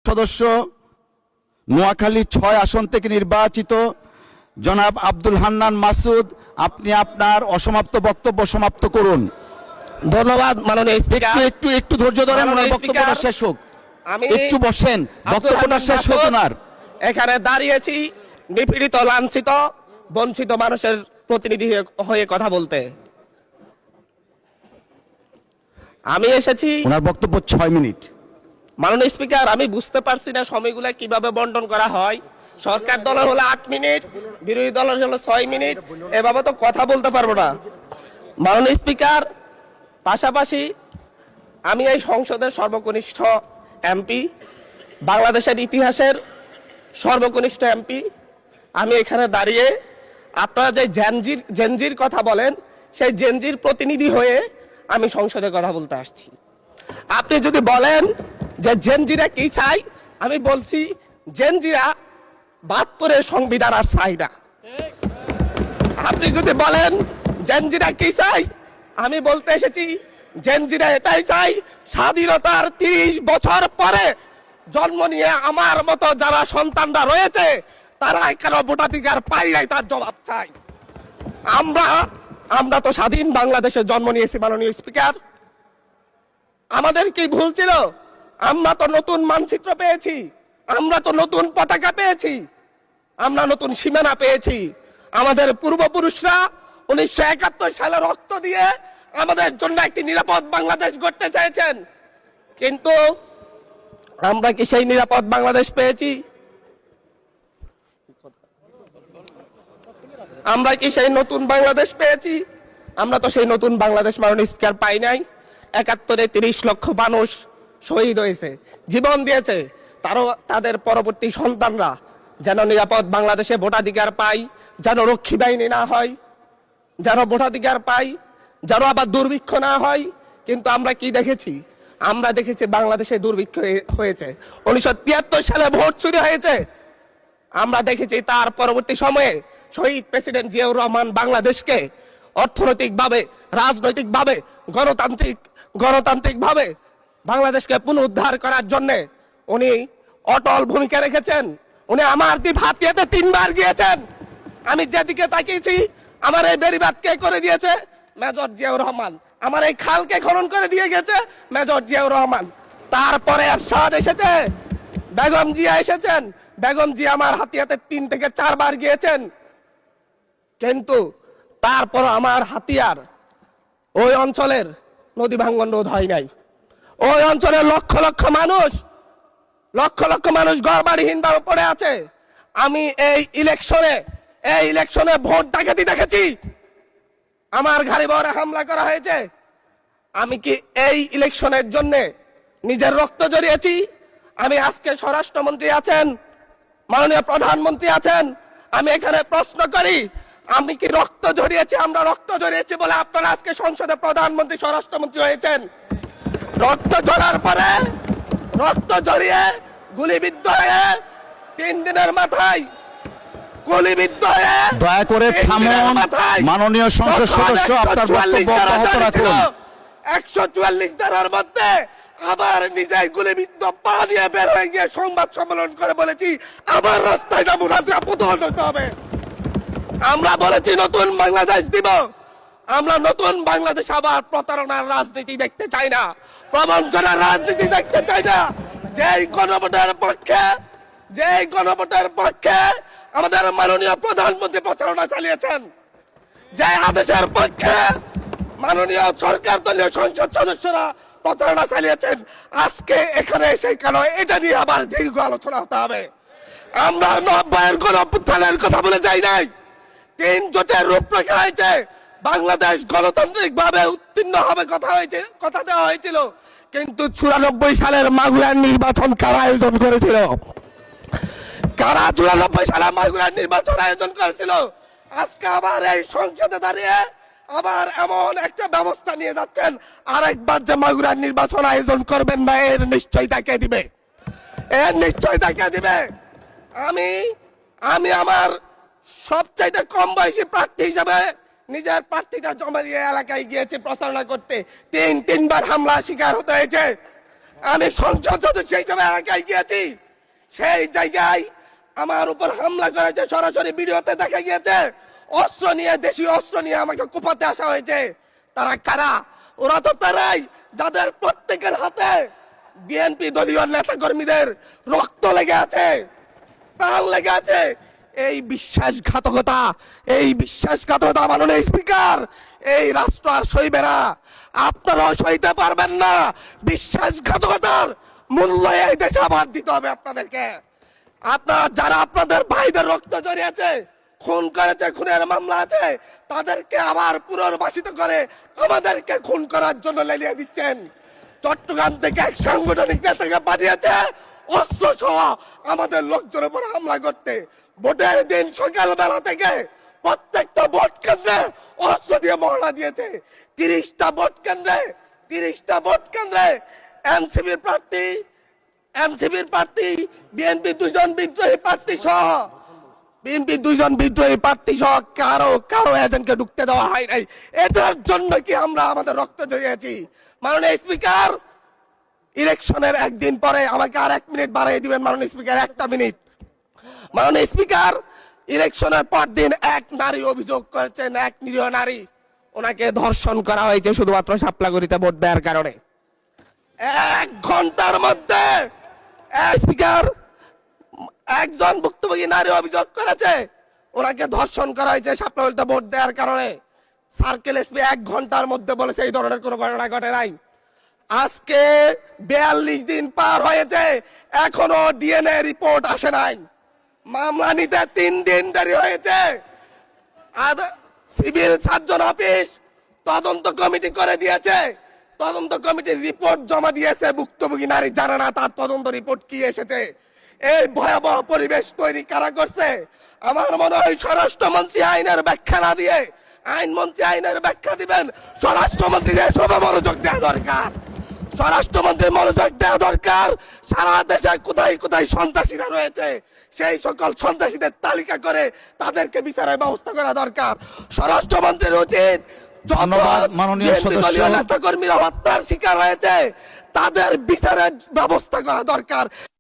সদস্য নোয়াখালী 6 আসন থেকে নির্বাচিত জনাব আব্দুল হান্নান মাসুদ, আপনি আপনার অসমাপ্ত বক্তব্য সমাপ্ত করুন। ধন্যবাদ মাননীয় স্পিকার। একটু একটু ধৈর্য ধরেন, ওনার বক্তব্যটা শেষ হোক। একটু বসেন, বক্তব্যটা শেষ হোক ওনার। এখানে দাঁড়িয়েছি নিপীড়িত, লাঞ্ছিত, বঞ্চিত মানুষের প্রতিনিধি হয়ে কথা বলতে। আমি এসেছি। ওনার বক্তব্য 6 মিনিট। মাননীয় স্পিকার, আমি বুঝতে পারছি না সময়গুলো কিভাবে বন্টন করা হয়। সরকার দলের হলো 8 মিনিট, বিরোধী দলের হলো 6 মিনিট, এভাবে তো কথা বলতে পারবো না। মাননীয় স্পিকার, পাশাপাশি আমি এই সংসদের সর্বকনিষ্ঠ এমপি, বাংলাদেশের ইতিহাসের সর্বকনিষ্ঠ এমপি। আমি এখানে দাঁড়িয়ে আপনারা যে জেনজির কথা বলেন, সেই জেনজির প্রতিনিধি হয়ে আমি সংসদে কথা বলতে আসছি। আপনি যদি বলেন যে জেনজিরা কি চাই, আমি বলছি জেনজিরা 72-এর সংবিধান আর চাই না। আপনি যদি বলেন জেনজিরা কি চাই, আমি বলতে এসেছি জেনজিরা এটাই চাই, স্বাধীনতার 30 বছর পরে জন্ম নিয়ে আমার মতো যারা সন্তানরা রয়েছে তারা কেন ভোটাধিকার পাই নাই, তার জবাব চাই। আমরা তো স্বাধীন বাংলাদেশে জন্ম নিয়েছি মাননীয় স্পিকার। আমাদের কি ভুল ছিল? আমরা তো নতুন মানচিত্র পেয়েছি, আমরা তো নতুন পতাকা পেয়েছি, আমরা নতুন সীমানা পেয়েছি। আমাদের পূর্বপুরুষরা 1971 সালে রক্ত দিয়ে আমাদের জন্য একটি নিরাপদ বাংলাদেশ গড়তে চেয়েছেন, কিন্তু আমরা কি সেই নিরাপদ বাংলাদেশ পেয়েছি? আমরা কি সেই নতুন বাংলাদেশ পেয়েছি? আমরা তো সেই নতুন বাংলাদেশ মাননীয় স্পিকার পাই নাই। 71-এ 30 লক্ষ মানুষ শহীদ হয়েছে, জীবন দিয়েছে, তাদের পরবর্তী সন্তানরা যেন নিরাপদ বাংলাদেশে ভোটাধিকার পায়, যেন রক্ষী বাহিনী না হয়, যেন ভোটাধিকার পায়, যেন আবার দুর্ভিক্ষ না হয়। কিন্তু আমরা কি দেখেছি? আমরা দেখেছি বাংলাদেশে দুর্ভিক্ষ হয়েছে। 1973 সালে ভোট চুরি হয়েছে। আমরা দেখেছি তার পরবর্তী সময়ে শহীদ প্রেসিডেন্ট জিয়াউর রহমান বাংলাদেশকে অর্থনৈতিকভাবে, রাজনৈতিকভাবে, গণতান্ত্রিকভাবে বাংলাদেশকে পুনরুদ্ধার করার জন্য উনি অটল ভূমিকা রেখেছেন। উনি আমার দ্বীপ হাতিয়াতে 3 বার গিয়েছেন। আমি যেদিকে তাকিয়েছি, আমার এই বেড়িবাঁধ কে করে দিয়েছে? মেজর জিয়াউর রহমান। আমার এই খালকে খনন করে দিয়ে গেছে মেজর জিয়াউর রহমান। তারপরে এরশাদ এসেছে, বেগম জিয়া এসেছেন। বেগম জিয়া আমার হাতিয়াতে 3 থেকে 4 বার গিয়েছেন, কিন্তু তারপর আমার হাতিয়ার ওই অঞ্চলের নদী ভাঙ্গন রোধ হয় নাই। ওই অঞ্চলের লক্ষ লক্ষ মানুষ ঘরবাড়িহীন ভাবে পড়ে আছে। আমি এই ইলেকশনে ভোট ডাকাতি দেখেছি, আমার গাড়ি বহরে হামলা করা হয়েছে। আমি কি এই ইলেকশনের জন্য নিজের রক্ত জড়িয়েছি? আমি আজকে স্বরাষ্ট্রমন্ত্রী আছেন, মাননীয় প্রধানমন্ত্রী আছেন, আমি এখানে প্রশ্ন করি, আমি কি রক্ত জড়িয়েছি? আমরা রক্ত জড়িয়েছি বলে আপনারা আজকে সংসদে প্রধানমন্ত্রী, স্বরাষ্ট্রমন্ত্রী হয়েছেন। রক্ত ঝরার পরে, রক্ত জড়িয়ে গুলিবিদ্ধ হয়ে 3 দিনের মাথায় গুলিবিদ্ধ হয়ে, দয়া করে থামুন মাননীয় সংসদ সদস্য, আপনার বক্তব্য অব্যাহত রাখুন। 144 ধারার মধ্যে আবার নিজে গুলিবিদ্ধ পা নিয়ে বের হয়ে গিয়ে সংবাদ সম্মেলন করে বলেছি আবার রাস্তায় নামুন, হাজরা প্রতিহত হতে হবে। আমরা বলেছি নতুন বাংলাদেশ দিব। আমরা নতুন বাংলাদেশ আবার প্রতারণার রাজনীতি দেখতে চাই না, প্রবঞ্চনার রাজনীতি দেখতে চাই না। যেই গণভোটের পক্ষে আমাদের মাননীয় প্রধানমন্ত্রী প্রচারণা চালিয়েছেন, যে আদেশের পক্ষে মাননীয় সরকার দলীয় সংসদ সদস্যরা প্রচারণা চালিয়েছেন, আজকে এখানে এসে কেন এটা নিয়ে আবার দীর্ঘ আলোচনা হতে হবে? আমরা 90-এর গণঅভ্যুত্থানের কথা বলে যাই নাই। 3 জোটের রূপরেখা হয়েছে, বাংলাদেশ গণতান্ত্রিক ভাবে উত্তীর্ণ হবে কথা দেওয়া হয়েছিল, কিন্তু 94 সালের মাগুরার নির্বাচন কারা আয়োজন করেছিল? কারা 94 সালে মাগুরার নির্বাচন আয়োজন করেছিল? আজকে আবার এই সংসদে দাঁড়িয়ে আবার এমন একটা ব্যবস্থা নিয়ে যাচ্ছেন, আরেকবার যে মাগুরার নির্বাচন আয়োজন করবেন না, এর নিশ্চয়তা কে দিবে? আমি আমার সবচাইতে কম বয়সী প্রার্থী হিসাবে নিজের প্রার্থীটা জমা দিয়ে এলাকায় গিয়েছি প্রচারণা করতে। 3 বার হামলা শিকার হতে হয়েছে। আমি সংসদ সদস্য হিসেবে এলাকায় গিয়েছি, সেই জায়গায় আমার উপর হামলা করেছে, সরাসরি ভিডিওতে দেখা গিয়েছে। অস্ত্র নিয়ে, দেশীয় অস্ত্র নিয়ে আমাকে কোপাতে আসা হয়েছে। তারা কারা? ওরা তো তারাই যাদের প্রত্যেকের হাতে বিএনপি দলীয় নেতা কর্মীদের রক্ত লেগে আছে, প্রাণ লেগে আছে। এই বিশ্বাসঘাতকতা, মাননীয় স্পিকার, এই রাষ্ট্র আর সইবে না। আপনারাও সইতে পারবেন না। বিশ্বাসঘাতকতার মূল্য এই দেশে আবার দিতে হবে আপনাদেরকে। আপনারা যারা আপনাদের ভাইদের রক্ত জড়িয়েছে, খুন করেছে, খুনের মামলা আছে, তাদেরকে আবার পুনর্বাসিত করে আমাদেরকে খুন করার জন্য লেলিয়ে দিচ্ছেন। চট্টগ্রাম থেকে এক সাংগঠনিক নেতাকে পাঠিয়েছে অস্ত্র সহ আমাদের লোকজনের উপর হামলা করতে। ভোটের দিন সকালবেলা থেকে প্রত্যেকটা ভোট কেন্দ্রে অস্ত্র দিয়ে মহড়া দিয়েছে। 30টা ভোট কেন্দ্রে এনসিপির প্রার্থী, বিএনপি দুজন বিদ্রোহী প্রার্থী সহ কারো এজেন্টকে ঢুকতে দেওয়া হয় নাই। এটার জন্য কি আমরা আমাদের রক্ত জড়িয়েছি? মাননীয় স্পিকার, ইলেকশনের একদিন পরে আমাকে আর 1 মিনিট বাড়িয়ে দিবেন মাননীয় স্পিকার, 1টা মিনিট। মাননীয় স্পিকার, ইলেকশনের পর দিন এক নারী অভিযোগ করেছেন, এক নিরীহ নারী, ওনাকে ধর্ষণ করা হয়েছে শুধুমাত্র শাপলাগুড়িতে ভোট দেওয়ার কারণে। 1 ঘন্টার মধ্যে স্পিকার, একজন ভুক্তভোগী নারী অভিযোগ করেছে ওনাকে ধর্ষণ করা হয়েছে শাপলাগুড়িতে ভোট দেওয়ার কারণে। সার্কেল এসপি 1 ঘন্টার মধ্যে বলেছে এই ধরনের কোনো ঘটনা ঘটে নাই। আজকে 42 দিন পার হয়েছে, এখনো ডিএনএ রিপোর্ট আসে নাই। মামলা নিতে 3 দিন দেরি হয়েছে। সিভিল সার্জন অফিস তদন্ত কমিটি করে দিয়েছে, তদন্ত কমিটির রিপোর্ট জমা দিয়েছে। ভুক্তভোগী নারী জানে না তার তদন্ত রিপোর্ট কি এসেছে। এই ভয়াবহ পরিবেশ তৈরি কারা করছে? আমার মনে হয় স্বরাষ্ট্রমন্ত্রী আইনের ব্যাখ্যা না দিয়ে, আইনমন্ত্রী আইনের ব্যাখ্যা দিবেন, স্বরাষ্ট্রমন্ত্রীর এসবে মনোযোগ দেওয়া দরকার। স্বরাষ্ট্রমন্ত্রীর মনোযোগ দেওয়া দরকার। সারা দেশে কোথায় কোথায় সন্ত্রাসীরা রয়েছে, সেই সকল সন্ত্রাসীদের তালিকা করে তাদেরকে বিচারের ব্যবস্থা করা দরকার। স্বরাষ্ট্রমন্ত্রীর উচিত ধন্যবাদ মাননীয় সদস্য। নেতা কর্মীরা হত্যার শিকার হয়েছে, তাদের বিচারের ব্যবস্থা করা দরকার।